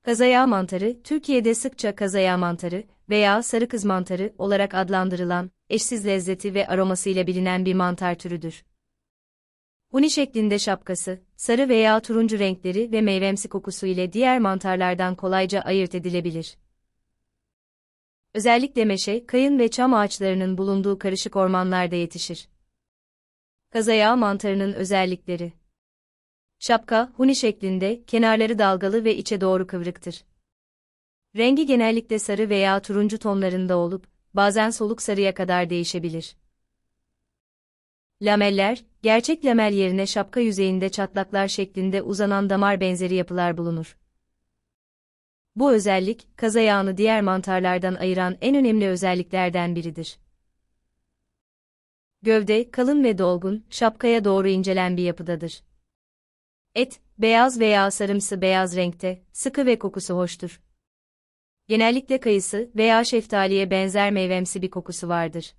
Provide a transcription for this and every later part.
Kazayağı mantarı, Türkiye'de sıkça kazayağı mantarı veya sarı kız mantarı olarak adlandırılan, eşsiz lezzeti ve aromasıyla bilinen bir mantar türüdür. Huni şeklinde şapkası, sarı veya turuncu renkleri ve meyvemsi kokusu ile diğer mantarlardan kolayca ayırt edilebilir. Özellikle meşe, kayın ve çam ağaçlarının bulunduğu karışık ormanlarda yetişir. Kazayağı mantarının özellikleri: şapka, huni şeklinde, kenarları dalgalı ve içe doğru kıvrıktır. Rengi genellikle sarı veya turuncu tonlarında olup, bazen soluk sarıya kadar değişebilir. Lameller, gerçek lamel yerine şapka yüzeyinde çatlaklar şeklinde uzanan damar benzeri yapılar bulunur. Bu özellik, kazayağını diğer mantarlardan ayıran en önemli özelliklerden biridir. Gövde, kalın ve dolgun, şapkaya doğru incelen bir yapıdadır. Et, beyaz veya sarımsı beyaz renkte, sıkı ve kokusu hoştur. Genellikle kayısı veya şeftaliye benzer meyvemsi bir kokusu vardır.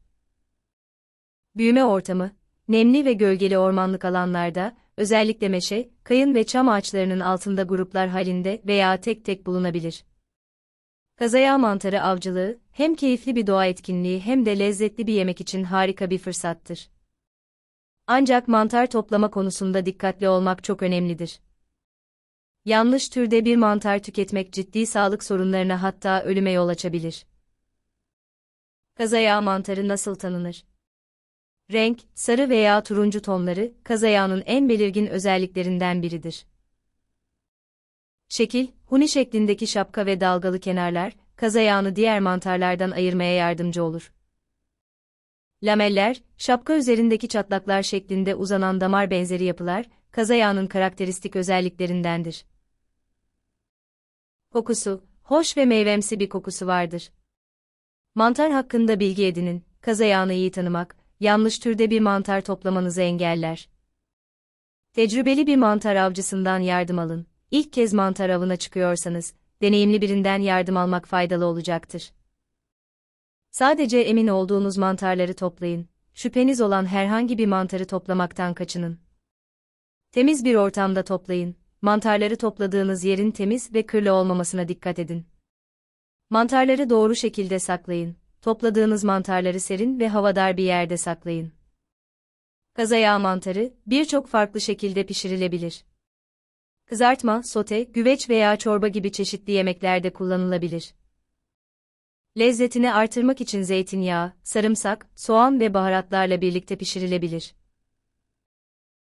Büyüme ortamı, nemli ve gölgeli ormanlık alanlarda, özellikle meşe, kayın ve çam ağaçlarının altında gruplar halinde veya tek tek bulunabilir. Kazayağı mantarı avcılığı, hem keyifli bir doğa etkinliği hem de lezzetli bir yemek için harika bir fırsattır. Ancak mantar toplama konusunda dikkatli olmak çok önemlidir. Yanlış türde bir mantar tüketmek ciddi sağlık sorunlarına hatta ölüme yol açabilir. Kazayağı mantarı nasıl tanınır? Renk, sarı veya turuncu tonları, kazayağının en belirgin özelliklerinden biridir. Şekil, huni şeklindeki şapka ve dalgalı kenarlar, kazayağını diğer mantarlardan ayırmaya yardımcı olur. Lameller, şapka üzerindeki çatlaklar şeklinde uzanan damar benzeri yapılar, kazayağının karakteristik özelliklerindendir. Kokusu, hoş ve meyvemsi bir kokusu vardır. Mantar hakkında bilgi edinin, kazayağını iyi tanımak, yanlış türde bir mantar toplamanızı engeller. Tecrübeli bir mantar avcısından yardım alın. İlk kez mantar avına çıkıyorsanız, deneyimli birinden yardım almak faydalı olacaktır. Sadece emin olduğunuz mantarları toplayın. Şüpheniz olan herhangi bir mantarı toplamaktan kaçının. Temiz bir ortamda toplayın. Mantarları topladığınız yerin temiz ve kirli olmamasına dikkat edin. Mantarları doğru şekilde saklayın. Topladığınız mantarları serin ve havadar bir yerde saklayın. Kazayağı mantarı, birçok farklı şekilde pişirilebilir. Kızartma, sote, güveç veya çorba gibi çeşitli yemeklerde kullanılabilir. Lezzetini artırmak için zeytinyağı, sarımsak, soğan ve baharatlarla birlikte pişirilebilir.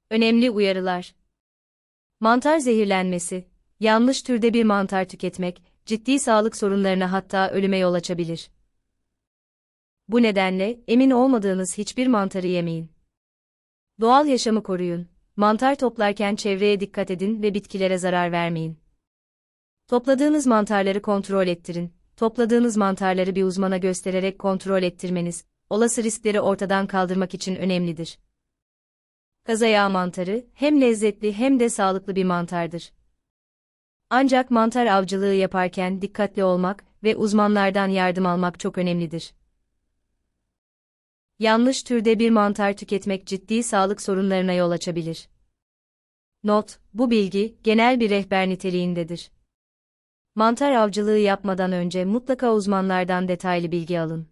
Önemli uyarılar: mantar zehirlenmesi, yanlış türde bir mantar tüketmek, ciddi sağlık sorunlarına hatta ölüme yol açabilir. Bu nedenle, emin olmadığınız hiçbir mantarı yemeyin. Doğal yaşamı koruyun. Mantar toplarken çevreye dikkat edin ve bitkilere zarar vermeyin. Topladığınız mantarları kontrol ettirin. Topladığınız mantarları bir uzmana göstererek kontrol ettirmeniz, olası riskleri ortadan kaldırmak için önemlidir. Kazayağı mantarı, hem lezzetli hem de sağlıklı bir mantardır. Ancak mantar avcılığı yaparken dikkatli olmak ve uzmanlardan yardım almak çok önemlidir. Yanlış türde bir mantar tüketmek ciddi sağlık sorunlarına yol açabilir. Not: bu bilgi, genel bir rehber niteliğindedir. Mantar avcılığı yapmadan önce mutlaka uzmanlardan detaylı bilgi alın.